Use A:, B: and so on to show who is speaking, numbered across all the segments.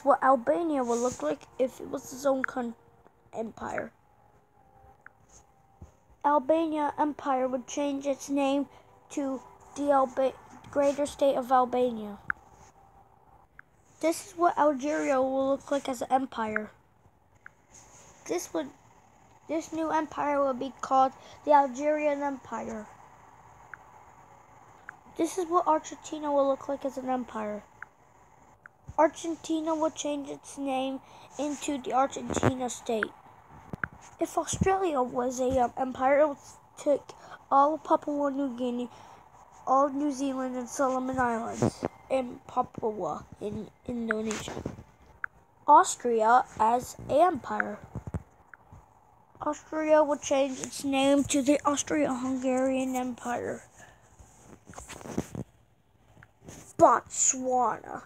A: What Albania would look like if it was its own empire. Albania Empire would change its name to the Greater State of Albania. This is what Algeria will look like as an empire. This new empire will be called the Algerian Empire. This is what Argentina will look like as an empire. Argentina will change its name into the Argentina state. If Australia was an empire, it would take all of Papua New Guinea, all of New Zealand and Solomon Islands, and Papua in Indonesia. Austria as an empire. Austria will change its name to the Austro-Hungarian Empire. Botswana.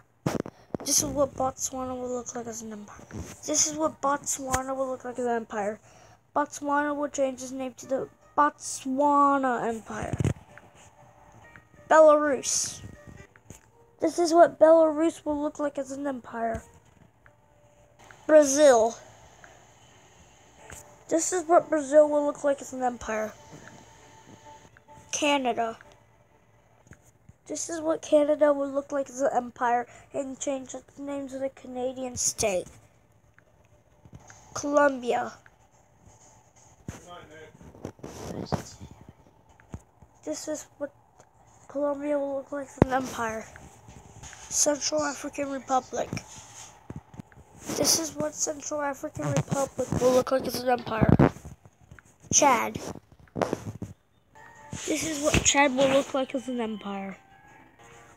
A: This is what Botswana will look like as an empire. This is what Botswana will look like as an empire. Botswana will change its name to the Botswana Empire. Belarus. This is what Belarus will look like as an empire. Brazil. This is what Brazil will look like as an empire. Canada. This is what Canada will look like as an empire and change its name to the Canadian state. Colombia. This is what Colombia will look like as an empire. Central African Republic. This is what Central African Republic will look like as an empire. Chad. This is what Chad will look like as an empire.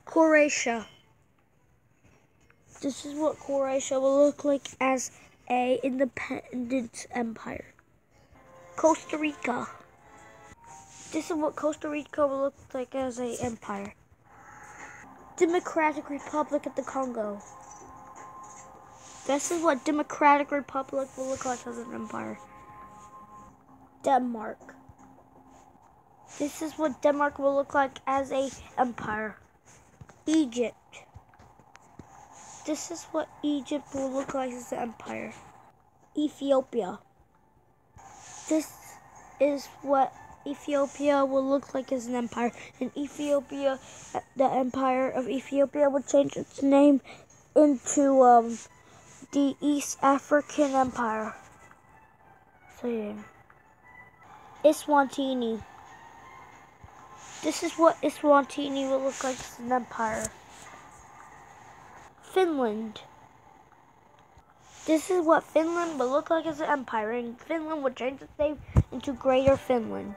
A: Croatia. This is what Croatia will look like as an independent empire. Costa Rica. This is what Costa Rica will look like as an empire. Democratic Republic of the Congo. This is what Democratic Republic will look like as an empire. Denmark. This is what Denmark will look like as an empire. Egypt. This is what Egypt will look like as an empire. Ethiopia. This is what Ethiopia will look like as an empire. In Ethiopia, the Empire of Ethiopia will change its name into the East African Empire. So yeah. Eswatini. This is what Eswatini will look like as an empire. Finland. This is what Finland will look like as an empire, and Finland will change its name into Greater Finland.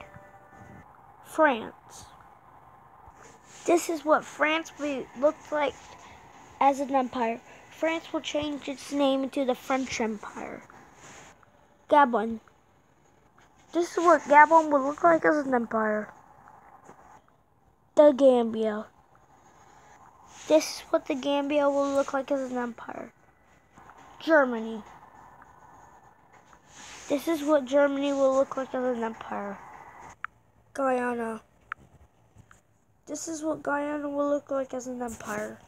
A: France. This is what France will look like as an empire. France will change its name into the French Empire. Gabon. This is what Gabon will look like as an empire. The Gambia. This is what the Gambia will look like as an empire. Germany. This is what Germany will look like as an empire. Guyana. This is what Guyana will look like as an empire.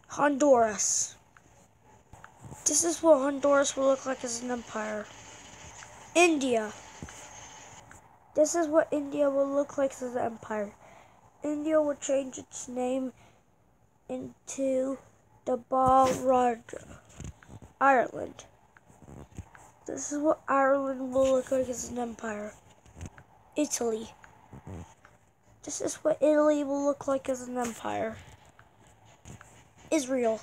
A: Honduras. This is what Honduras will look like as an empire. India. This is what India will look like as an empire. India will change its name into the Balraj, Ireland. This is what Ireland will look like as an empire. Italy. This is what Italy will look like as an empire. Israel.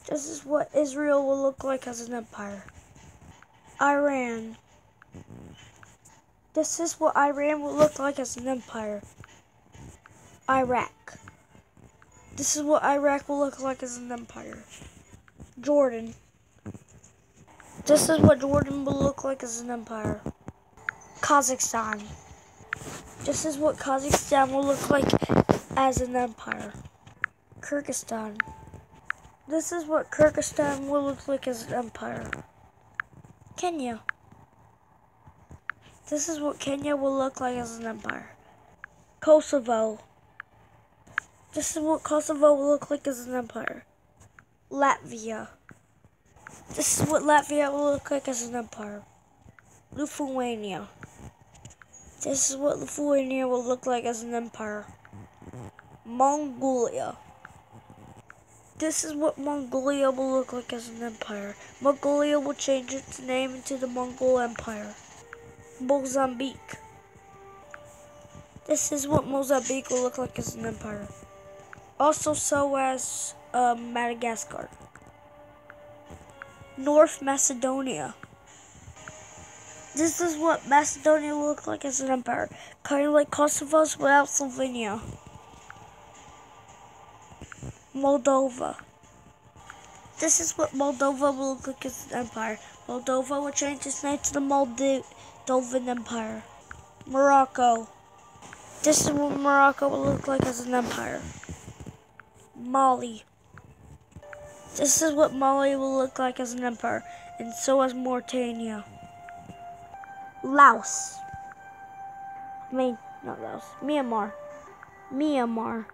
A: This is what Israel will look like as an empire. Iran. This is what Iran will look like as an empire. Iraq. This is what Iraq will look like as an empire. Jordan. This is what Jordan will look like as an empire. Kazakhstan. This is what Kazakhstan will look like as an empire. Kyrgyzstan. This is what Kyrgyzstan will look like as an empire. Kenya. This is what Kenya will look like as an empire. Kosovo. This is what Kosovo will look like as an empire. Latvia. This is what Latvia will look like as an empire. Lithuania. This is what Lithuania will look like as an empire. Mongolia. This is what Mongolia will look like as an empire. Mongolia will change its name into the Mongol Empire. Mozambique. This is what Mozambique will look like as an empire. Also so as Madagascar. North Macedonia. This is what Macedonia will look like as an empire. Kind of like Kosovo's without Slovenia. Moldova. This is what Moldova will look like as an empire. Moldova will change its name to the Moldovan Empire. Morocco. This is what Morocco will look like as an empire. Mali. This is what Mali will look like as an empire, and so as Mauritania. Laos. Not Laos. Myanmar. Myanmar.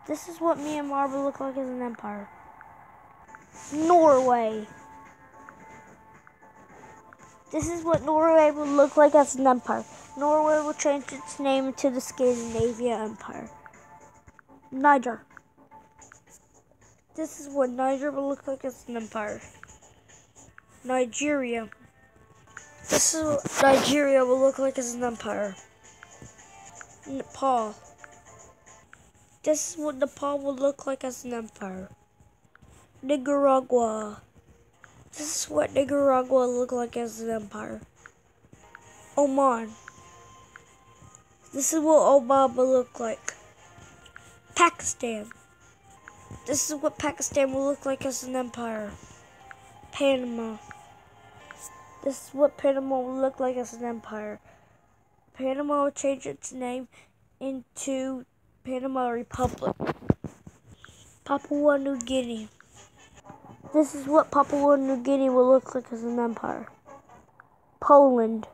A: This is what Myanmar will look like as an empire. Norway. This is what Norway will look like as an empire. Norway will change its name to the Scandinavian Empire. Niger. This is what Niger will look like as an empire. Nigeria. This is what Nigeria will look like as an empire. Nepal. This is what Nepal will look like as an empire. Nicaragua. This is what Nicaragua will look like as an empire. Oman. This is what Oman will look like. Pakistan. This is what Pakistan will look like as an empire. Panama. This is what Panama will look like as an empire. Panama will change its name into Panama Republic. Papua New Guinea. This is what Papua New Guinea will look like as an empire. Poland.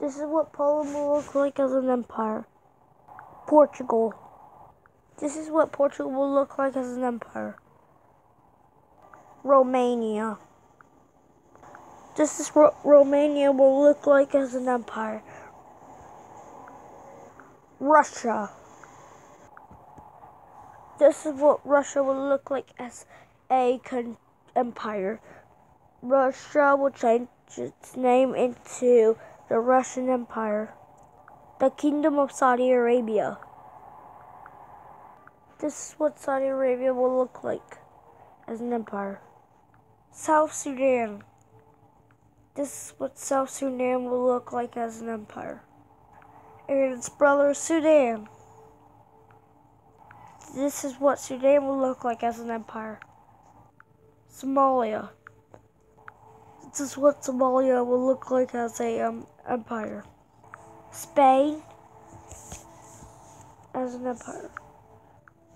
A: This is what Poland will look like as an empire. Portugal. This is what Portugal will look like as an empire. Romania. This is what Romania will look like as an empire. Russia. This is what Russia will look like as a empire. Russia will change its name into the Russian Empire. The Kingdom of Saudi Arabia. This is what Saudi Arabia will look like as an empire. South Sudan. This is what South Sudan will look like as an empire. And its brother Sudan. This is what Sudan will look like as an empire. Somalia. This is what Somalia will look like as a empire. Spain as an empire.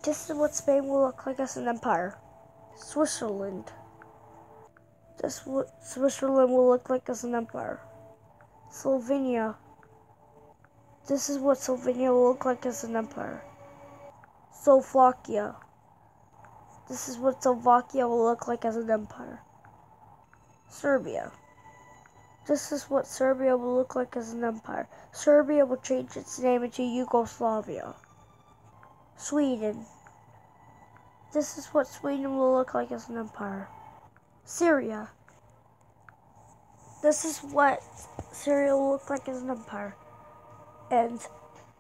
A: This is what Spain will look like as an empire. Switzerland. This is what Switzerland will look like as an empire. Slovenia. This is what Slovenia will look like as an empire. Slovakia. This is what Slovakia will look like as an empire. Serbia. This is what Serbia will look like as an empire. Serbia will change its name into Yugoslavia. Sweden. This is what Sweden will look like as an empire. Syria. This is what Syria will look like as an empire. And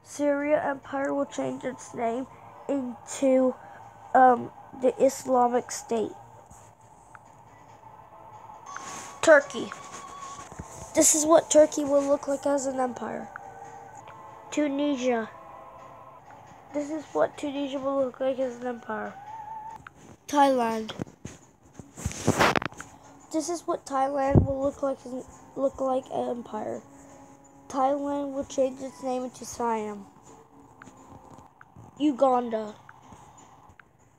A: Syria Empire will change its name into the Islamic State. Turkey. This is what Turkey will look like as an empire. Tunisia. This is what Tunisia will look like as an empire. Thailand. This is what Thailand will look like an empire. Thailand will change its name into Siam. Uganda.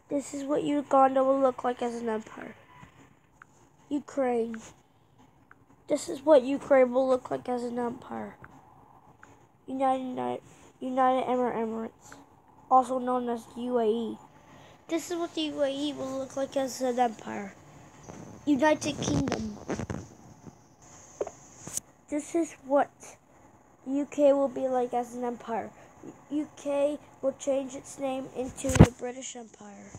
A: This is what Uganda will look like as an empire. Ukraine. This is what Ukraine will look like as an empire. United Arab Emirates, also known as UAE. This is what the UAE will look like as an empire. United Kingdom. This is what UK will be like as an empire. UK will change its name into the British Empire.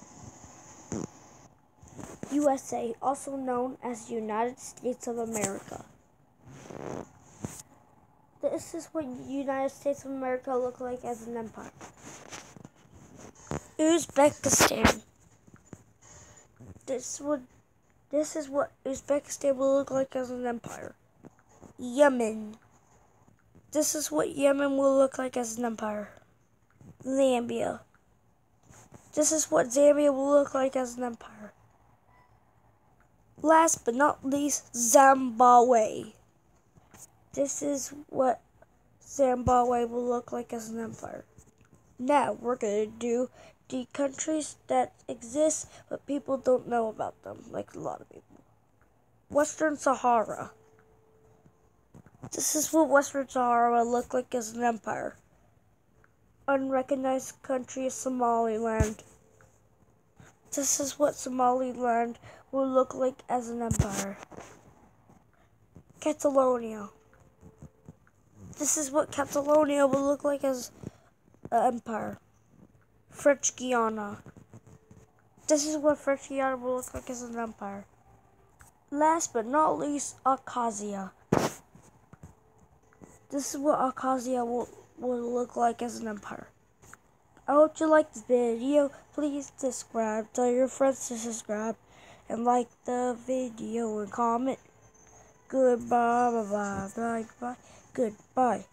A: USA, also known as the United States of America. This is what United States of America look like as an empire. Uzbekistan. This is what Uzbekistan will look like as an empire. Yemen. This is what Yemen will look like as an empire. Zambia. This is what Zambia will look like as an empire. Last but not least, Zimbabwe. This is what Zimbabwe will look like as an empire. Now we're going to do the countries that exist but people don't know about them, like a lot of people. Western Sahara. This is what Western Sahara will look like as an empire. Unrecognized country is Somaliland. This is what Somaliland will look like as an empire. Catalonia. This is what Catalonia will look like as an empire. French Guiana. This is what French Guiana will look like as an empire. Last but not least, Abkhazia. This is what Abkhazia will look like as an empire. I hope you liked this video. Please subscribe. Tell your friends to subscribe. And like the video and comment. Goodbye, bye, bye, bye, bye. Goodbye.